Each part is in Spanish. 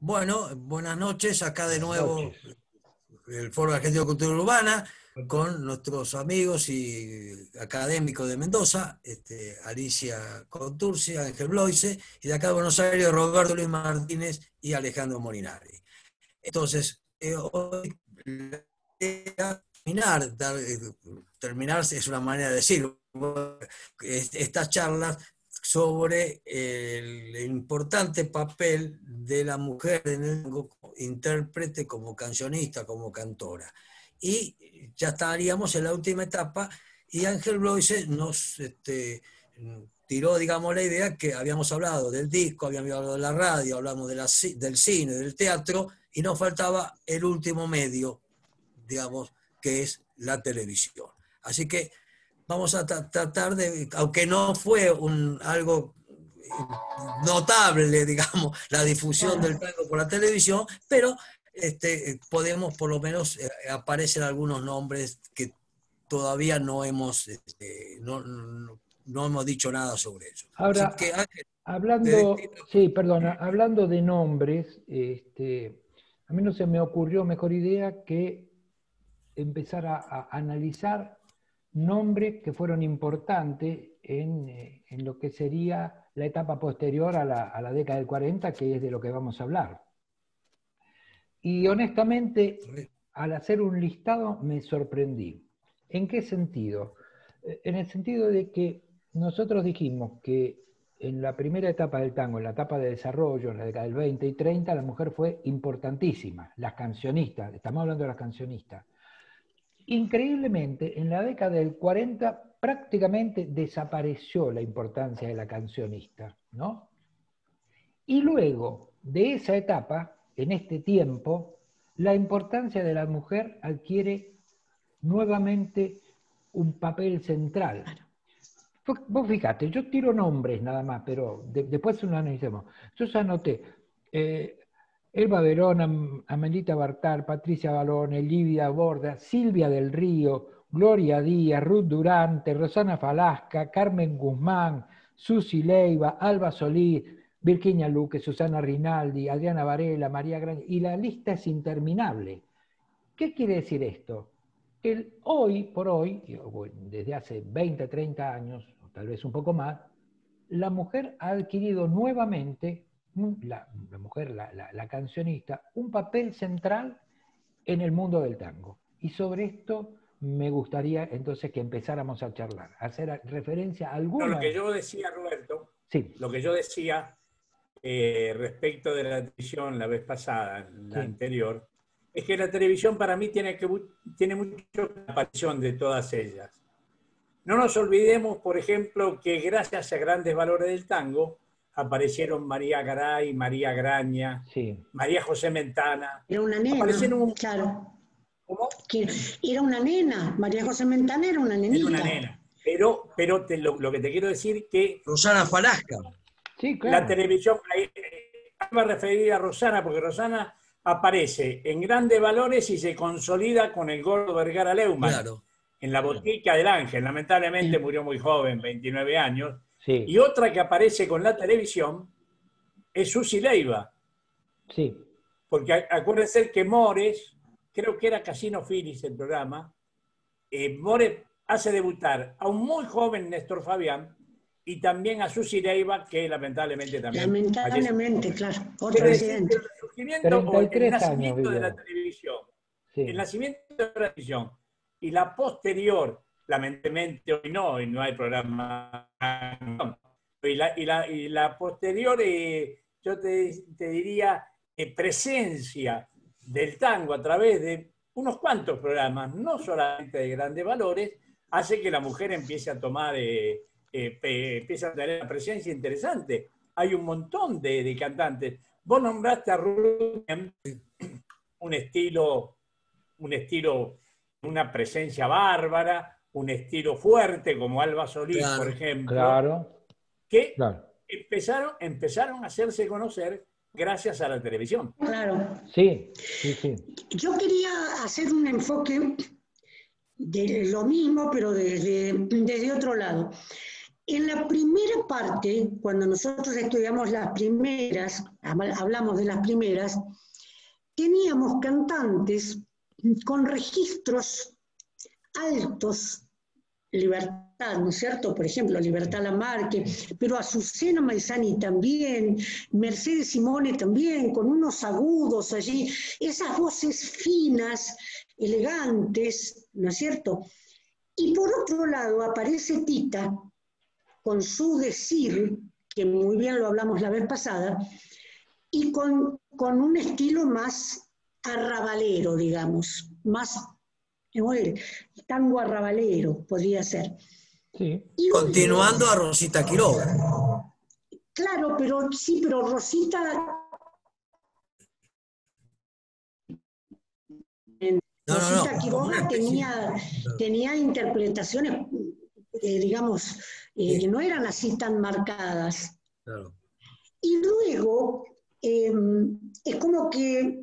Bueno, buenas noches, acá de Buenas nuevo noches. el Foro Argentino de Cultura Urbana con nuestros amigos y académicos de Mendoza, Alicia Contursi, Ángel Bloise, y de acá de Buenos Aires, Roberto Luis Martínez y Alejandro Molinari. Entonces, hoy terminar, terminar es una manera de decir, estas charlas sobre el importante papel de la mujer en el tango como intérprete, como cancionista, como cantora. Y ya estaríamos en la última etapa y Ángel Bloise nos tiró, digamos, la idea que habíamos hablado del disco, habíamos hablado de la radio, hablamos del cine, del teatro, y nos faltaba el último medio, digamos, que es la televisión. Así que vamos a tratar de, aunque no fue algo notable, digamos, la difusión del tango por la televisión, pero podemos, por lo menos, aparecen algunos nombres que todavía no hemos, no hemos dicho nada sobre eso. Así que, Ahora, Ángel, sí, perdona, hablando de nombres, a mí no se me ocurrió mejor idea que empezar a analizar nombres que fueron importantes en lo que sería la etapa posterior a la década del 40, que es de lo que vamos a hablar. Y honestamente, al hacer un listado me sorprendí. ¿En qué sentido? En el sentido de que nosotros dijimos que en la primera etapa del tango, en la etapa de desarrollo, en la década del 20 y 30, la mujer fue importantísima, las cancionistas, estamos hablando de las cancionistas. Increíblemente, en la década del 40 prácticamente desapareció la importancia de la cancionista, ¿no? Y luego de esa etapa, en este tiempo, la importancia de la mujer adquiere nuevamente un papel central. Vos fíjate, yo tiro nombres nada más, pero después lo analicemos. Yo ya anoté Elba Verón, Amelita Bartal, Patricia Balone, Livia Borda, Silvia del Río, Gloria Díaz, Ruth Durante, Rosana Falasca, Carmen Guzmán, Susi Leiva, Alba Solís, Virginia Luque, Susana Rinaldi, Adriana Varela, María Grande, y la lista es interminable. ¿Qué quiere decir esto? Hoy por hoy, desde hace 20, 30 años, o tal vez un poco más, la mujer ha adquirido nuevamente, la mujer, la cancionista, un papel central en el mundo del tango. Y sobre esto me gustaría entonces que empezáramos a charlar, a hacer referencia a No, lo algunas... que yo decía, Roberto, Sí, lo que yo decía respecto de la televisión la vez pasada, la sí, anterior, es que la televisión para mí tiene mucho aparición de todas ellas. No nos olvidemos, por ejemplo, que gracias a grandes valores del tango aparecieron María Garay, María Graña, sí. María José Mentana. Era una nena, Aparecieron claro. ¿Cómo? Que era una nena. María José Mentana era una nenita. Era una nena. Pero lo que te quiero decir que Rosana Falasca. Sí, claro. la televisión, me refería a Rosana, porque Rosana aparece en grandes valores y se consolida con el gordo Vergara Leumann, Claro. en la botica del Ángel. Lamentablemente murió muy joven, 29 años. Sí. Y otra que aparece con la televisión es Susi Leiva. Sí. Porque acuérdense que Mores, creo que era Casino Filis el programa, Mores hace debutar a un muy joven Néstor Fabián y también a Susi Leiva, que lamentablemente también lamentablemente, claro, otro quiere decir que accidente. el surgimiento o el 33 nacimiento años de la vivió. televisión, Sí. el nacimiento de la televisión y la posterior, lamentablemente hoy no hay programa, y la posterior, yo te diría, presencia del tango a través de unos cuantos programas, no solamente de grandes valores, hace que la mujer empiece a tomar, empiece a tener una presencia interesante. Hay un montón de cantantes. Vos nombraste a Rubén, un estilo, una presencia bárbara, un estilo fuerte como Alba Solís, Claro, por ejemplo, Claro. que Claro. empezaron a hacerse conocer gracias a la televisión. Claro. Sí, sí, sí. Yo quería hacer un enfoque de lo mismo, pero desde otro lado. En la primera parte, cuando nosotros estudiamos las primeras, hablamos de las primeras, teníamos cantantes con registros altos, Libertad, ¿no es cierto? Por ejemplo, Libertad Lamarque, pero Azucena Maizani también, Mercedes Simone también, con unos agudos allí, esas voces finas, elegantes, ¿no es cierto? Y por otro lado aparece Tita, con su decir, que muy bien lo hablamos la vez pasada, y con un estilo más arrabalero, digamos, más tango arrabalero, podría ser. Sí. Y Continuando a Rosita Quiroga. Claro, pero sí, pero Rosita... Rosita Quiroga tenía interpretaciones, digamos, no eran así tan marcadas. Claro. Y luego, es como que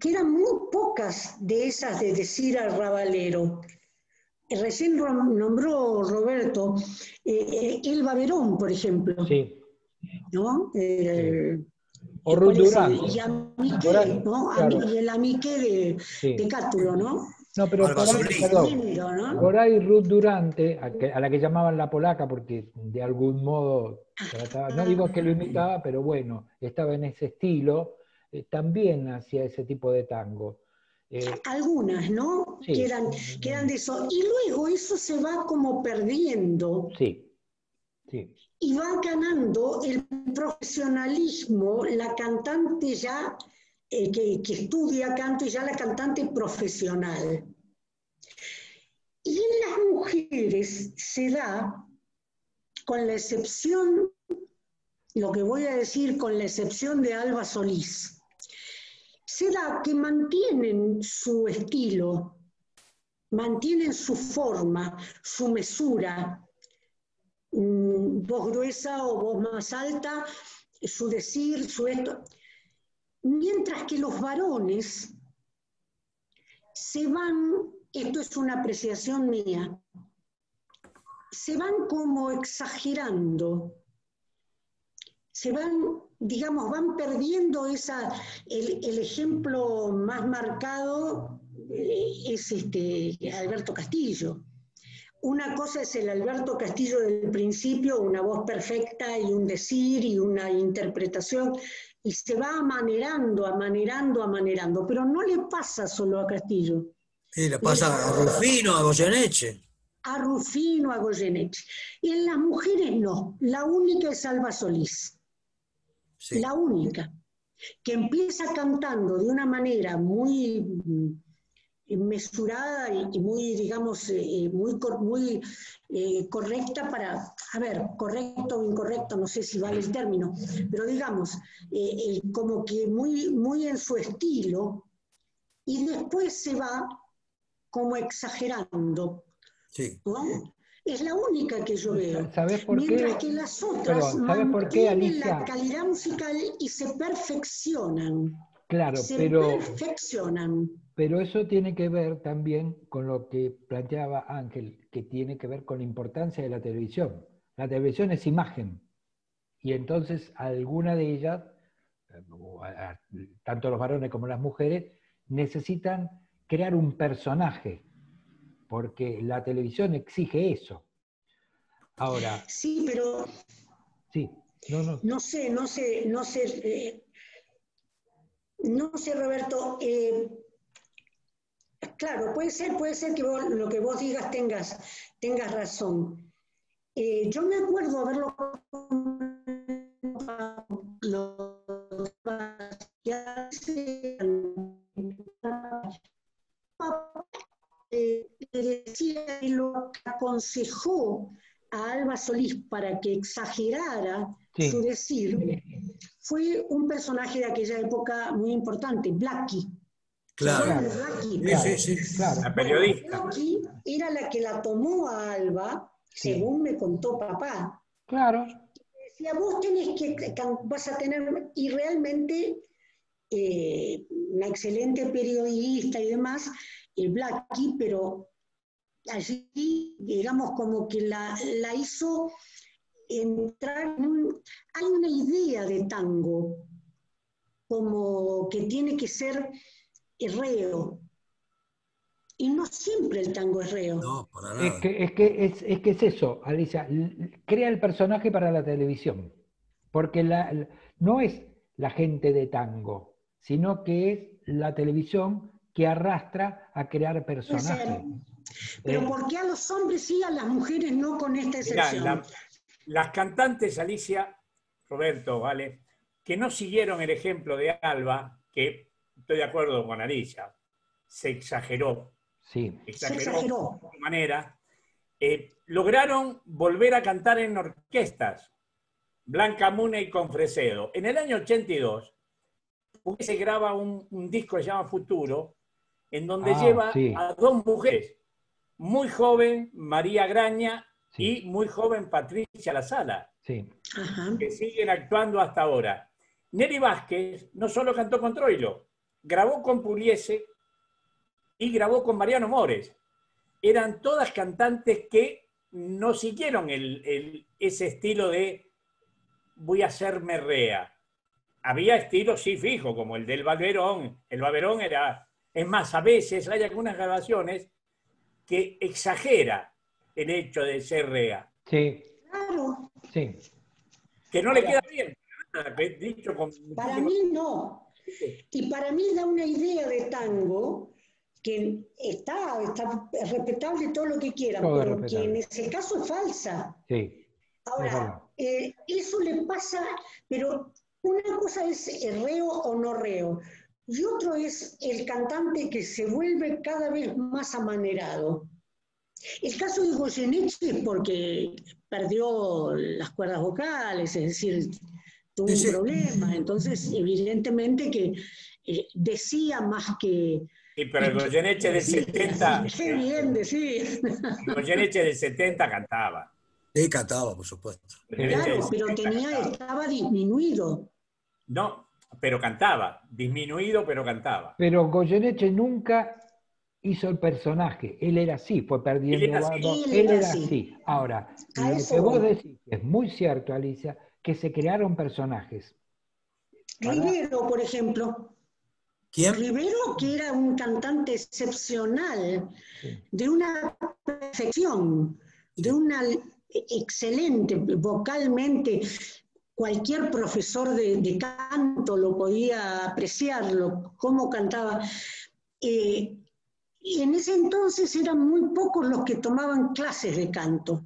eran muy pocas de esas de decir arrabalero. Recién nombró Roberto Elba Verón, por ejemplo. Sí. ¿No? Sí. O Ruth Durán. Y Amiqué, ¿no? Claro. Y el Amiqué de Cátulo, ¿no? No, pero por ahí Ruth Durante, a la que llamaban la polaca, porque de algún modo trataba, no digo que lo imitaba, pero bueno, estaba en ese estilo, también hacía ese tipo de tango. Algunas, ¿no? Sí. Que eran de eso. Y luego eso se va como perdiendo. Sí, sí. Y va ganando el profesionalismo, la cantante ya, que estudia canto, y ya la cantante profesional. Y en las mujeres se da, con la excepción, lo que voy a decir, con la excepción de Alba Solís, se da que mantienen su estilo, mantienen su forma, su mesura, voz gruesa o voz más alta, su decir, su esto. Mientras que los varones se van, esto es una apreciación mía, se van como exagerando, se van, digamos, van perdiendo el ejemplo más marcado es Alberto Castillo. Una cosa es el Alberto Castillo del principio, una voz perfecta y un decir y una interpretación, y se va amanerando, pero no le pasa solo a Castillo. Sí, le pasa a Rufino, a Goyeneche. A Rufino, a Goyeneche. Y en las mujeres no, la única es Alba Solís. Sí. La única, que empieza cantando de una manera muy mesurada y muy, digamos, muy correcta para, a ver, correcto o incorrecto, no sé si vale el término, pero digamos, como que muy en su estilo, y después se va como exagerando. Sí. ¿No? Es la única que yo veo. ¿Sabes por Mientras qué? Que las otras mantienen la calidad musical y se perfeccionan. Claro, perfeccionan. Pero eso tiene que ver también con lo que planteaba Ángel, que tiene que ver con la importancia de la televisión. La televisión es imagen, y entonces alguna de ellas, tanto los varones como las mujeres, necesitan crear un personaje, porque la televisión exige eso. Ahora... Sí, pero... Sí, no sé, Roberto. Claro, puede ser que lo que vos digas tengas razón. Yo me acuerdo haberlo decía que lo aconsejó a Alba Solís para que exagerara su decir, fue un personaje de aquella época muy importante, Blackie. Claro. Claro. La periodista. Blackie era la que la tomó a Alba, según me contó papá. Claro. Decía, vos vas a tener, y realmente una excelente periodista y demás, Blackie, pero allí, digamos, como que la hizo entrar en un... Hay una idea de tango como que tiene que ser reo, y no siempre el tango es reo. No, para Es nada. que es eso, Alicia, crea el personaje para la televisión, porque no es la gente de tango, sino que es la televisión que arrastra a crear Puede personajes. ser. Pero ¿por qué a los hombres sí, a las mujeres no, con esta Mirá, excepción? las cantantes, Alicia, Roberto, ¿vale? Que no siguieron el ejemplo de Alba, que estoy de acuerdo con Alicia, se exageró. Sí. Se exageró. De su manera. Lograron volver a cantar en orquestas. Blanca Mune con Fresedo. En el año 82, se graba un disco que se llama Futuro, en donde lleva Sí. a dos mujeres, muy joven María Graña Sí. y muy joven Patricia La Sala, Sí. Ajá. que siguen actuando hasta ahora. Nelly Vázquez no solo cantó con Troilo, grabó con Pugliese y grabó con Mariano Mores. Eran todas cantantes que no siguieron ese estilo de voy a hacerme rea. Había estilos, sí, fijo, como el del Balverón. El Balverón era... Es más, a veces hay algunas grabaciones que exagera el hecho de ser rea. Sí. Claro. Sí. Que no le queda bien. Dicho con Para mí no. Y para mí da una idea de tango que está respetable todo lo que quieran, Todo es pero que respetable. en ese caso es falsa. Sí. Es verdad. Ahora, eso le pasa, pero una cosa es reo o no reo, y otro es el cantante que se vuelve cada vez más amanerado. El caso de Goyeneche es porque perdió las cuerdas vocales, es decir, tuvo Sí, sí. un problema, entonces evidentemente que decía más que... Sí, pero el Goyeneche del 70... Qué bien decir. El Goyeneche del 70 cantaba. Sí, cantaba, por supuesto. Claro, pero estaba disminuido. No, pero cantaba. Disminuido, pero cantaba. Pero Goyeneche nunca hizo el personaje. Él era así, fue perdiendo. Él era así. Ahora, A lo eso que vos voy. decís es muy cierto, Alicia, que se crearon personajes. Rivero, por ejemplo. ¿Quién? Rivero, que era un cantante excepcional, Sí. de una perfección, de una excelente, vocalmente, cualquier profesor de canto lo podía apreciarlo, cómo cantaba. Y en ese entonces eran muy pocos los que tomaban clases de canto.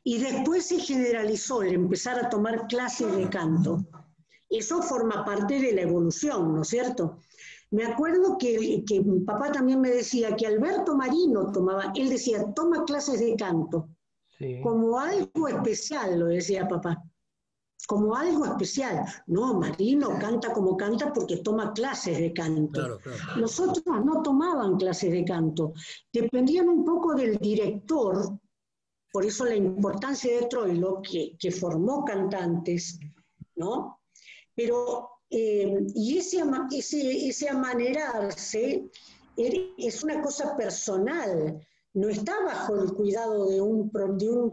Y después se generalizó el empezar a tomar clases de canto. Eso forma parte de la evolución, ¿no es cierto? Me acuerdo que mi papá también me decía que Alberto Marino tomaba, él decía, toma clases de canto, Sí. como algo especial, lo decía papá, como algo especial. No, Marino canta como canta porque toma clases de canto. Claro, claro. Los otros no tomaban clases de canto, dependían un poco del director, por eso la importancia de Troilo, que formó cantantes, ¿no? Pero, y ese amanerarse es una cosa personal, no está bajo el cuidado de un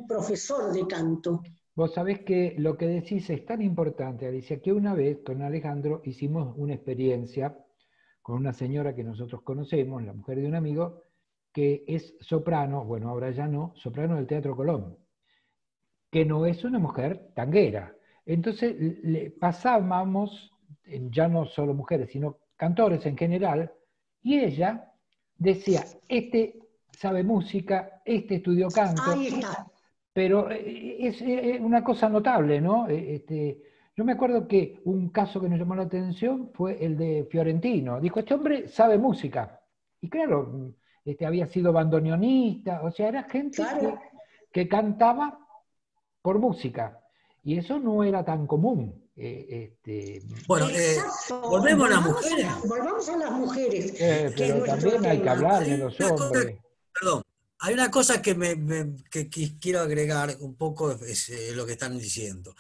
profesor de canto. Vos sabés que lo que decís es tan importante, Alicia, que una vez con Alejandro hicimos una experiencia con una señora que nosotros conocemos, la mujer de un amigo, que es soprano, bueno, ahora ya no, soprano del Teatro Colón, que no es una mujer tanguera. Entonces le pasábamos, ya no solo mujeres, sino cantores en general, y ella decía, este sabe música, este estudió canto. Ahí está. Pero es una cosa notable, ¿no? Yo me acuerdo que un caso que nos llamó la atención fue el de Fiorentino. Dijo, este hombre sabe música. Y claro, había sido bandoneonista, o sea, era gente Claro. que cantaba por música. Y eso no era tan común. Bueno, Exacto. volvemos a las mujeres. Volvamos a las mujeres. que es Pero nuestro también hay que tema. hablar de los hombres. Perdón, hay una cosa que quiero agregar un poco, es lo que están diciendo.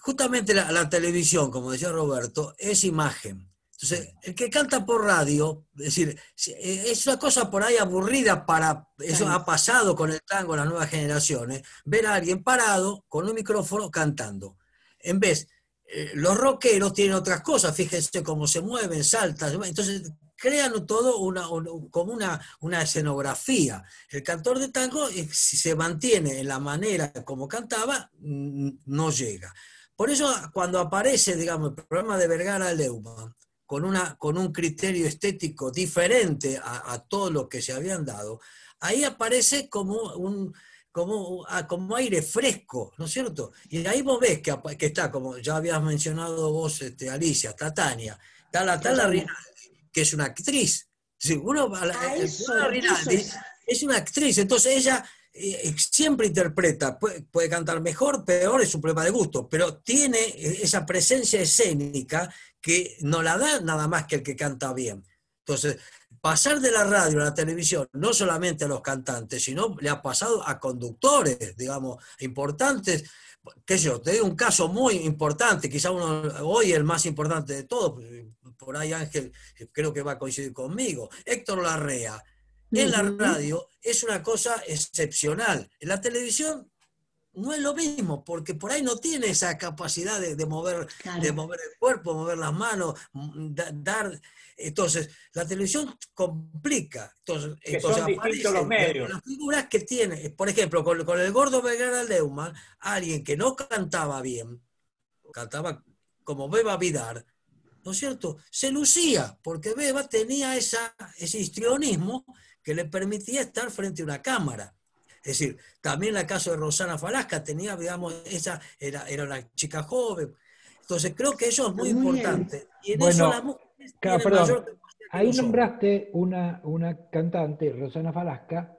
Justamente la televisión, como decía Roberto, es imagen. Entonces, el que canta por radio, es decir, es una cosa por ahí aburrida para, eso ha pasado con el tango en las nuevas generaciones, ver a alguien parado con un micrófono cantando. En vez, los rockeros tienen otras cosas, fíjense cómo se mueven, saltan, entonces crean todo como una escenografía. El cantor de tango, si se mantiene en la manera como cantaba, no llega. Por eso, cuando aparece, digamos, el programa de Vergara Leumann, con un criterio estético diferente a todo lo que se habían dado, ahí aparece como aire fresco, ¿no es cierto? Y ahí vos ves que está, como ya habías mencionado vos, Alicia, está Tania, está la Rinaldi, que es una actriz. Sí, la Rinaldi es una actriz, entonces ella siempre interpreta, puede cantar mejor, peor, es un problema de gusto, pero tiene esa presencia escénica que no la da nada más que el que canta bien. Entonces, pasar de la radio a la televisión, no solamente a los cantantes, sino le ha pasado a conductores, digamos, importantes. Qué sé yo, te doy un caso muy importante, quizá hoy el más importante de todos, por ahí Ángel creo que va a coincidir conmigo, Héctor Larrea. En la radio es una cosa excepcional. En la televisión no es lo mismo, porque por ahí no tiene esa capacidad de mover, claro, de mover el cuerpo, mover las manos, dar. Entonces, la televisión complica. Entonces son distintos los medios. Las figuras que tiene, por ejemplo, con el gordo Vergara Leumann, alguien que no cantaba bien, cantaba como Beba Vidar, ¿no es cierto? Se lucía, porque Beba tenía ese histrionismo que le permitía estar frente a una cámara. Es decir, también el caso de Rosana Falasca tenía, digamos, era una chica joven. Entonces creo que eso es muy importante. Y en eso las mujeres tienen mayor capacidad que ahí nombraste una cantante, Rosana Falasca,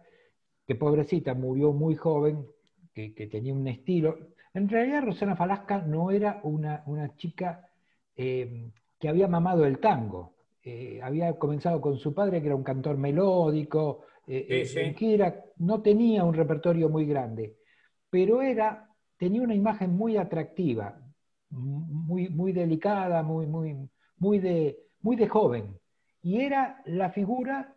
que pobrecita, murió muy joven, que tenía un estilo. En realidad Rosana Falasca no era una chica que había mamado el tango. Había comenzado con su padre, que era un cantor melódico, en gira, no tenía un repertorio muy grande, pero tenía una imagen muy atractiva, muy delicada, muy de joven. Y era la figura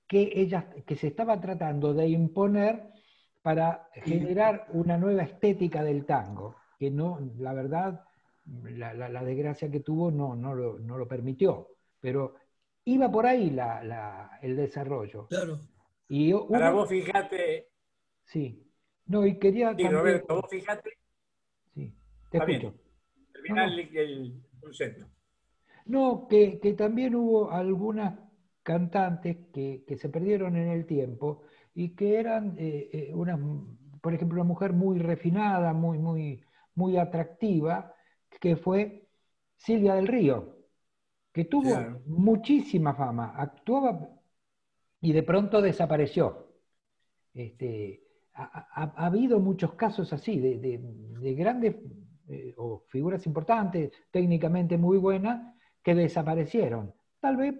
que se estaba tratando de imponer para generar una nueva estética del tango, que no, la verdad, la desgracia que tuvo no lo permitió, pero iba por ahí el desarrollo. Claro. Y ahora vos fijate. Sí. No, y quería sí, también, Roberto, vos fijate. Sí, te escucho. Terminar el concepto. No, que también hubo algunas cantantes que se perdieron en el tiempo y que eran por ejemplo, una mujer muy refinada, muy atractiva, que fue Silvia del Río, que tuvo muchísima fama, actuaba y de pronto desapareció. Ha habido muchos casos así, de grandes o figuras importantes, técnicamente muy buenas, que desaparecieron. Tal vez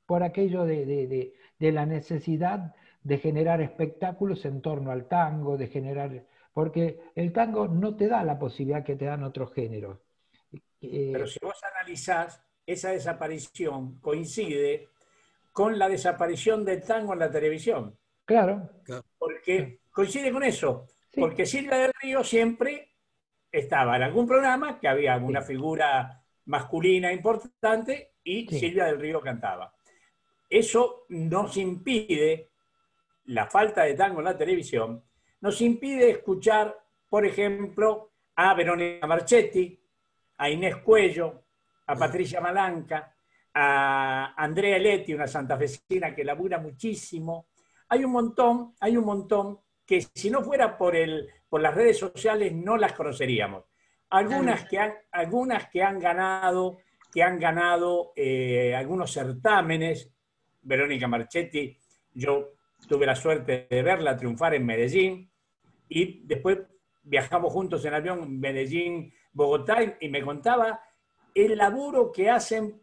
por aquello de la necesidad de generar espectáculos en torno al tango, porque el tango no te da la posibilidad que te dan otros géneros. Pero si vos analizás, esa desaparición coincide con la desaparición del tango en la televisión. Claro. Porque coincide con eso. Sí. Porque Silvia del Río siempre estaba en algún programa que había una figura masculina importante y Silvia del Río cantaba. Eso nos impide, la falta de tango en la televisión, nos impide escuchar, por ejemplo, a Verónica Marchetti, a Inés Cuello, a Patricia Malanca, a Andrea Eletti, una santafesina que labura muchísimo. Hay un montón que si no fuera por las redes sociales no las conoceríamos. Algunas que han ganado algunos certámenes. Verónica Marchetti, yo tuve la suerte de verla triunfar en Medellín y después viajamos juntos en avión Medellín-Bogotá y me contaba el laburo que hacen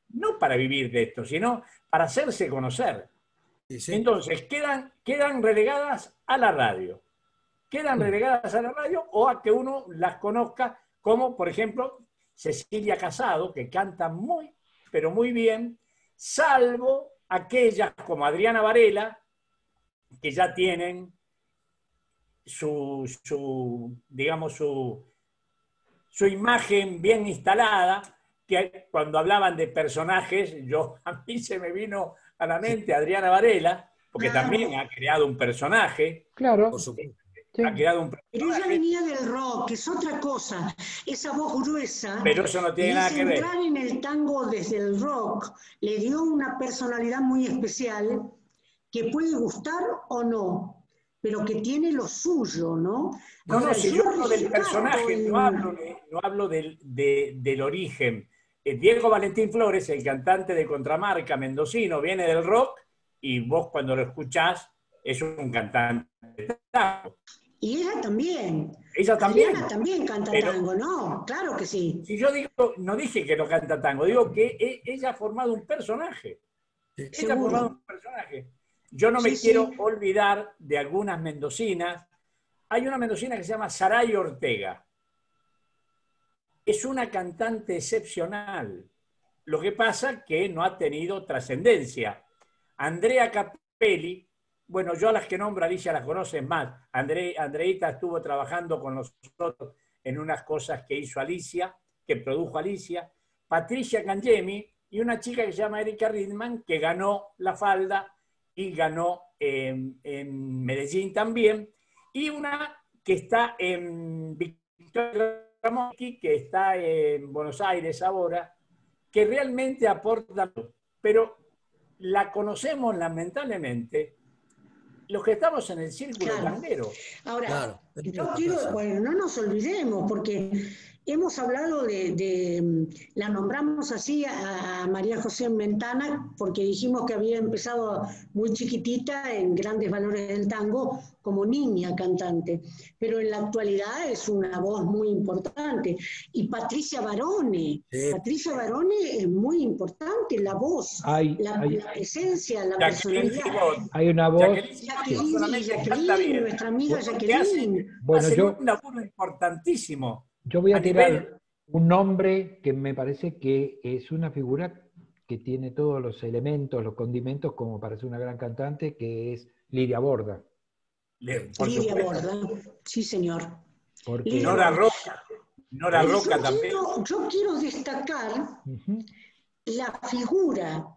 no para vivir de esto, sino para hacerse conocer. Sí. Entonces, quedan relegadas a la radio. Quedan relegadas a la radio o a que uno las conozca, como por ejemplo Cecilia Casado, que canta muy, pero muy bien, salvo aquellas como Adriana Varela, que ya tienen digamos, su imagen bien instalada, que cuando hablaban de personajes, a mí se me vino a la mente Adriana Varela, porque también ha creado un personaje. Claro. Por supuesto. Ha creado un personaje. Pero ella venía del rock, es otra cosa. Esa voz gruesa. Pero eso no tiene nada que ver. Entrar en el tango desde el rock le dio una personalidad muy especial que puede gustar o no, pero que tiene lo suyo, ¿no? No, si yo hablo del personaje, el... no hablo del origen. Diego Valentín Flores, el cantante de Contramarca mendocino, viene del rock y vos cuando lo escuchás es un cantante de tango. Y ella también. Ella también. Adriana también canta tango, ¿no? Claro que sí. Si yo digo, no dije que no canta tango, digo que ella ha formado un personaje. Ella ha formado un personaje. Yo no me quiero olvidar de algunas mendocinas. Hay una mendocina que se llama Saray Ortega. Es una cantante excepcional. Lo que pasa que no ha tenido trascendencia. Andrea Capelli, bueno, yo a las que nombro Alicia las conocen más. Andreita estuvo trabajando con nosotros en unas cosas que hizo Alicia, que produjo Alicia. Patricia Cangemi y una chica que se llama Erika Ridman, que ganó La Falda y ganó en Medellín también. Y una que está en Victoria Ramonqui, que está en Buenos Aires ahora, que realmente aporta, pero la conocemos lamentablemente los que estamos en el círculo tanguero. Ahora, yo quiero, bueno, no nos olvidemos, porque hemos hablado la nombramos así a María José Mentana, porque dijimos que había empezado muy chiquitita en Grandes Valores del Tango, como niña cantante, pero en la actualidad es una voz muy importante. Y Patricia Barone, Patricia Barone es muy importante, la voz, la presencia, la personalidad. Hay una voz... Jacqueline, nuestra amiga Jacqueline. Hace un laburo importantísimo. Yo voy a tirar un nombre que me parece que es una figura que tiene todos los elementos, los condimentos como para ser una gran cantante, que es Lidia Borda. Lidia Borda, sí señor. Porque Nora Roca también. Yo quiero destacar la figura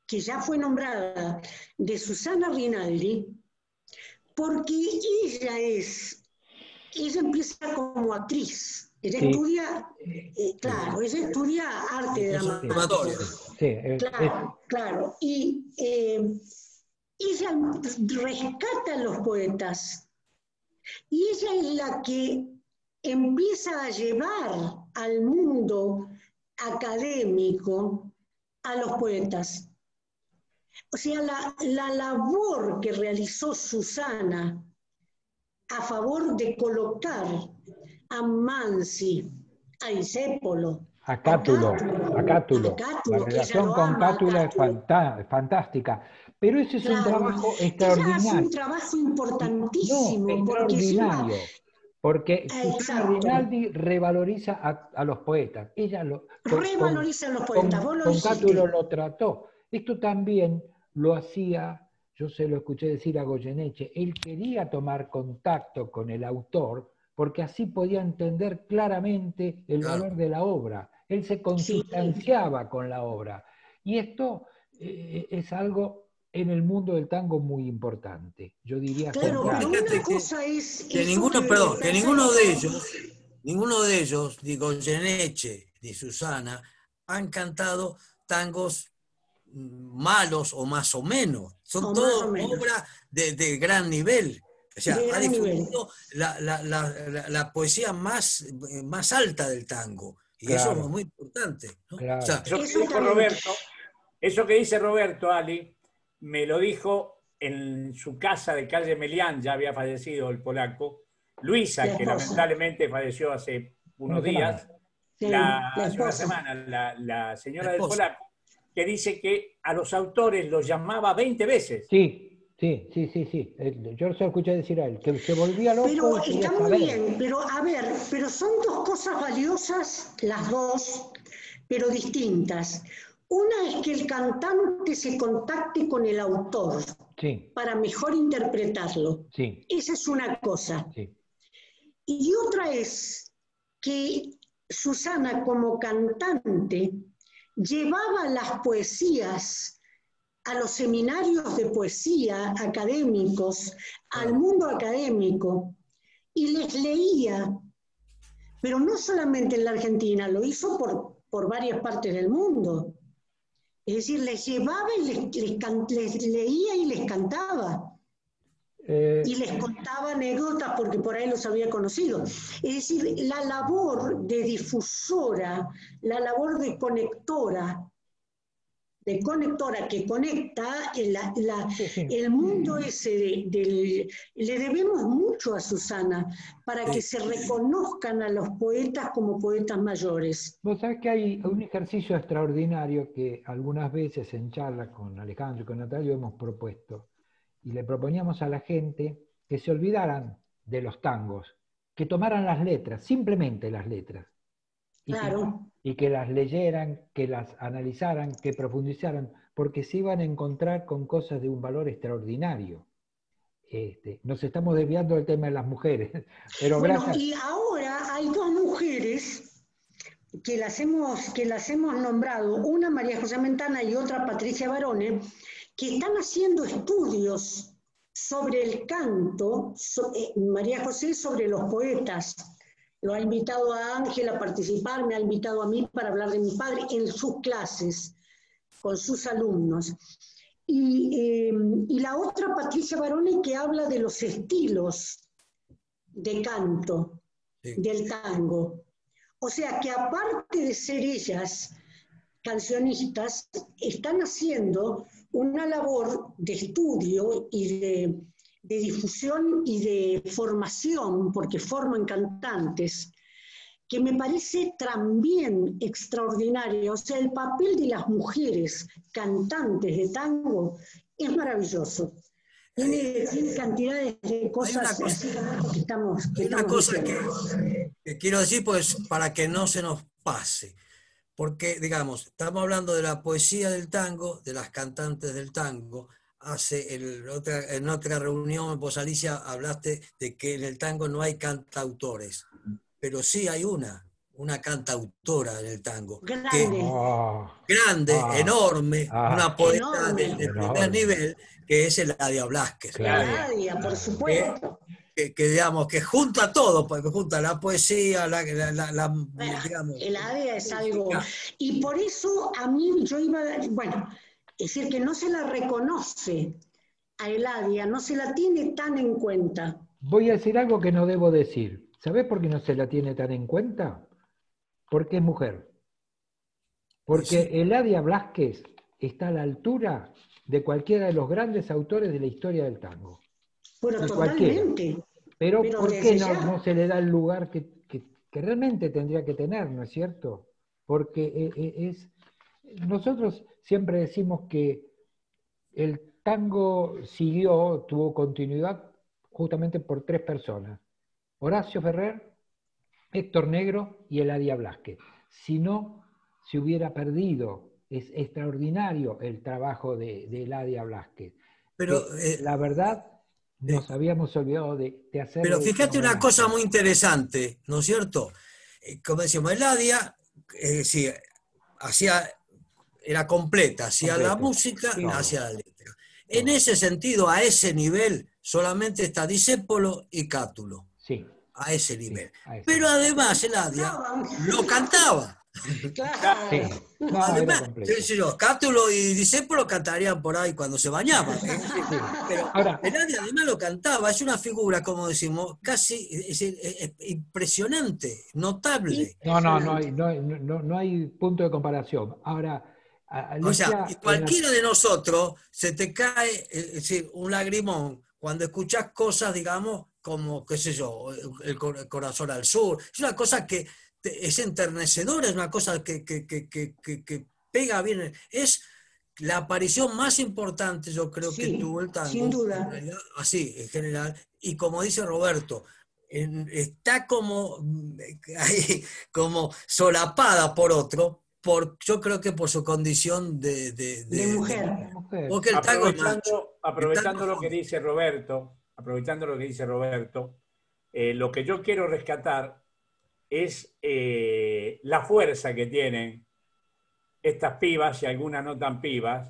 que ya fue nombrada de Susana Rinaldi, porque ella empieza como actriz. Ella estudia, ella estudia arte dramático. Claro. Y ella rescata a los poetas. Y ella es la que empieza a llevar al mundo académico a los poetas. O sea, la labor que realizó Susana a favor de colocar a Mansi, a Isépolo, a Cátulo. La relación con Cátulo es fantástica. Pero ese es un trabajo extraordinario. Es un trabajo importantísimo. Extraordinario. Porque Susana Rinaldi revaloriza a los poetas. Ella revaloriza a los poetas. Con Cátulo lo trató. Esto también lo hacía, yo se lo escuché decir a Goyeneche, él quería tomar contacto con el autor porque así podía entender claramente el valor de la obra. Él se consustanciaba con la obra. Y esto es algo en el mundo del tango muy importante. Yo diría que ninguno de ellos, ni Goyeneche ni Susana, han cantado tangos malos o más o menos. Son todas obras de gran nivel. O sea, ha difundido la poesía más alta del tango. Y eso es muy importante, ¿no? Claro. O sea, eso que dice Roberto, Ali, me lo dijo en su casa de calle Melián, ya había fallecido el polaco, Luisa, que lamentablemente falleció hace unos días, hace una semana, la señora del polaco, que dice que a los autores los llamaba 20 veces. Sí. Sí. Yo lo escuché decir a él, que se volvía loco. Pero y quería está muy saber. bien, pero a ver, pero son dos cosas valiosas, las dos, pero distintas. Una es que el cantante se contacte con el autor Sí, para mejor interpretarlo. sí, Esa es una cosa. sí. Y otra es que Susana, como cantante, llevaba las poesías a los seminarios de poesía académicos, al mundo académico, y les leía, pero no solamente en la Argentina, lo hizo por varias partes del mundo. Es decir, les llevaba y les leía y les cantaba. Y les contaba anécdotas porque por ahí los había conocido. Es decir, la labor de difusora, la labor de conectora que conecta el mundo ese le debemos mucho a Susana para que se reconozcan a los poetas como poetas mayores. Vos sabés que hay un ejercicio extraordinario que algunas veces en charlas con Alejandro y con Natalia hemos propuesto, y le proponíamos a la gente que se olvidaran de los tangos, que tomaran las letras, simplemente las letras, Claro. y que las leyeran, que las analizaran, que profundizaran, porque se iban a encontrar con cosas de un valor extraordinario. Nos estamos desviando del tema de las mujeres, pero bueno, gracias. Y ahora hay dos mujeres que las hemos nombrado, una María José Mentana y otra Patricia Barone, que están haciendo estudios sobre el canto, María José sobre los poetas. Lo ha invitado a Ángel a participar, me ha invitado a mí para hablar de mi padre en sus clases, con sus alumnos. Y la otra, Patricia Barone, que habla de los estilos de canto del tango. O sea que aparte de ser ellas cancionistas, están haciendo una labor de estudio y de difusión y de formación, porque forman cantantes, que me parece también extraordinaria. O sea, el papel de las mujeres cantantes de tango es maravilloso. Tiene cantidades de cosas hay una cosa que quiero decir, pues, para que no se nos pase. Porque, digamos, estamos hablando de la poesía del tango, de las cantantes del tango. En otra reunión, vos, Alicia, hablaste de que en el tango no hay cantautores, pero sí hay una cantautora en el tango. Grande, enorme, una poeta de primer nivel, que es Eladia Blasquez. Eladia, por supuesto. Que digamos, que junta todo, porque junta la poesía, digamos... Eladia es algo... Y por eso a mí yo iba... Bueno, es decir, que no se la reconoce a Eladia, no se la tiene tan en cuenta. Voy a decir algo que no debo decir. ¿Sabés por qué no se la tiene tan en cuenta? Porque es mujer. Porque sí. Eladia Blasquez está a la altura de cualquiera de los grandes autores de la historia del tango. Bueno, totalmente. Pero ¿por qué no se le da el lugar que realmente tendría que tener, ¿no es cierto? Porque nosotros siempre decimos que el tango tuvo continuidad justamente por tres personas: Horacio Ferrer, Héctor Negro y Eladia Blasquez. Si no, se hubiera perdido. Es extraordinario el trabajo de Eladia Blasquez. Pero la verdad, nos habíamos olvidado de hacer... Pero fíjate una cosa muy interesante, ¿no es cierto? Como decíamos, Eladia era completa, hacía la música, hacía la letra. En ese sentido, a ese nivel, solamente está Discépolo y Cátulo. Sí. A ese nivel. Pero además Eladia lo cantaba. Claro. Sí. No, además, Cátulo y Discépolo cantarían por ahí cuando se bañaban. Pero Eladia además lo cantaba. Es una figura, como decimos, casi impresionante, notable. No hay punto de comparación. Ahora, Alicia, o sea, cualquiera de nosotros se te cae un lagrimón cuando escuchas cosas, digamos, como, qué sé yo, el corazón al sur. Es una cosa que es enternecedora, es una cosa que pega bien. Es la aparición más importante yo creo que Sí, tuvo el tango, sin duda. en realidad, así en general, y como dice Roberto, está como, ahí, como solapada por otro, yo creo que por su condición De mujer. Mujer. porque el tango es macho. Aprovechando El lo tango- que dice Roberto, lo que yo quiero rescatar es la fuerza que tienen estas pibas y algunas no tan pibas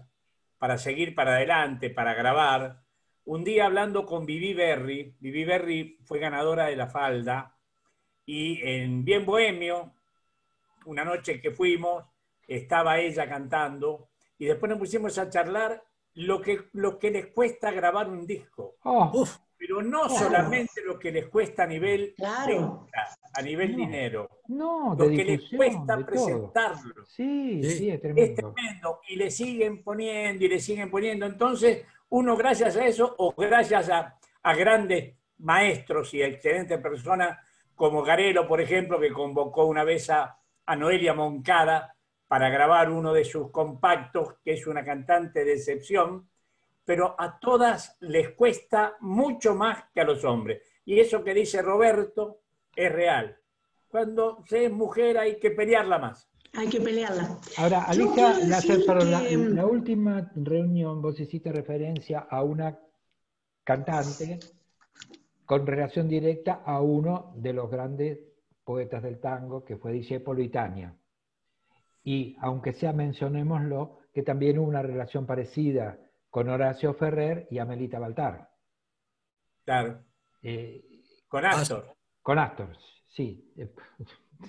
para seguir para adelante, para grabar. Un día hablando con Vivi Berry fue ganadora de la falda y en Bien Bohemio, una noche que fuimos, estaba ella cantando y después nos pusimos a charlar lo que les cuesta grabar un disco. Oh, Uf, Pero no Claro. solamente lo que les cuesta a nivel Claro. a nivel No. dinero, no, lo de que les difusión, cuesta de todo. presentarlo. Sí, Sí. sí, es Es tremendo. tremendo. Y le siguen poniendo y le siguen poniendo. Entonces, uno gracias a eso o gracias a grandes maestros y a excelentes personas como Garelo, por ejemplo, que convocó una vez a Noelia Moncada para grabar uno de sus compactos, que es una cantante de excepción, pero a todas les cuesta mucho más que a los hombres. Y eso que dice Roberto es real. Cuando se es mujer hay que pelearla más. Hay que pelearla. Ahora, Yo Alicia, quiero decir la última reunión vos hiciste referencia a una cantante con relación directa a uno de los grandes poetas del tango, que fue Discepolo y Tania. Y aunque sea, mencionémoslo, que también hubo una relación parecida con Horacio Ferrer y Amelita Baltar. Claro. Eh, Con Astor. con Astor, sí.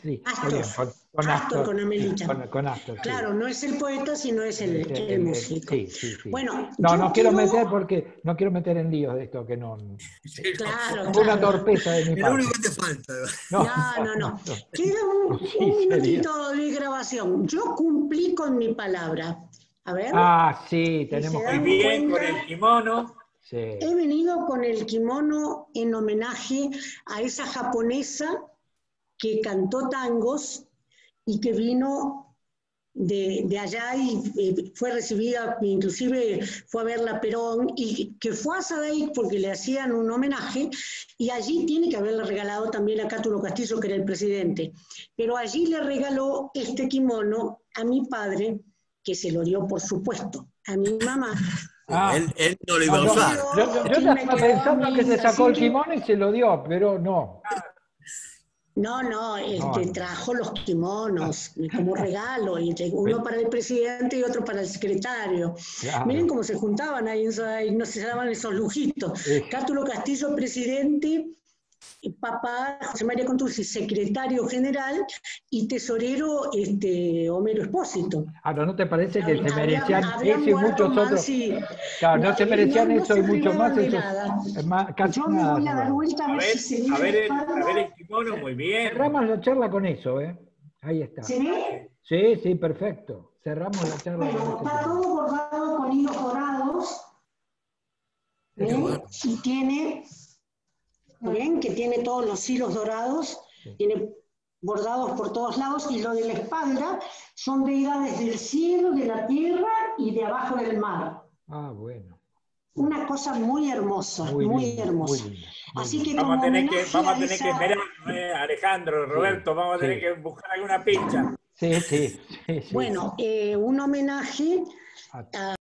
Sí, está Astor. bien, con Astor, con Amelita. Con Astor, Claro, sí. no es el poeta, sino es el músico. Sí, sí, sí. Bueno, No quiero meter porque no quiero meter en líos de esto que no. Claro, Fue una claro. torpeza de mi es lo parte. único que te falta. No. Queda un Sí, sería. minutito de grabación. Yo cumplí con mi palabra. A ver. Ah, sí, tenemos se Muy dan bien, cuenta, con el kimono. Sí. he venido con el kimono en homenaje a esa japonesa que cantó tangos y que vino de allá y fue recibida, inclusive fue a verla a Perón, y que fue a Sadaic porque le hacían un homenaje, y allí tiene que haberle regalado también a Cátulo Castillo, que era el presidente, pero allí le regaló este kimono a mi padre, que se lo dio, por supuesto, a mi mamá. Ah, Él no lo iba a usar. yo ya estaba pensando que se sacó el kimono y se lo dio, pero no. No, trajo los kimonos como regalo, y uno para el presidente y otro para el secretario. Claro. Miren cómo se juntaban ahí, no se daban esos lujitos. Cátulo Castillo, presidente, papá José María Contursi, secretario general, y tesorero Homero Espósito. Ahora, ¿no te parece que se merecían Habían eso y muerto muchos más, otros? sí. Claro, no se merecían no eso se y mucho más privaban de esos. nada. Casi Yo me nada. voy a dar vuelta a ver si se ve A la ver espalda. el kimono, muy bien. Cerramos la charla con eso, ¿eh? Ahí está. ¿Se ve? Sí, sí, perfecto. Cerramos la charla con Bueno, ese está tema. todo bordado con hilos dorados. ¿Ven? Y tiene, ¿ven? Que tiene todos los hilos dorados, tiene bordados por todos lados, y lo de la espalda son deidades del cielo, de la tierra y de abajo del mar. Ah, bueno. Una cosa muy hermosa, muy hermosa. Muy linda. Así que Vamos a como tener que homenaje a esperar, esa... Alejandro, Roberto, vamos a tener que buscar alguna pincha. Sí. Bueno, un homenaje a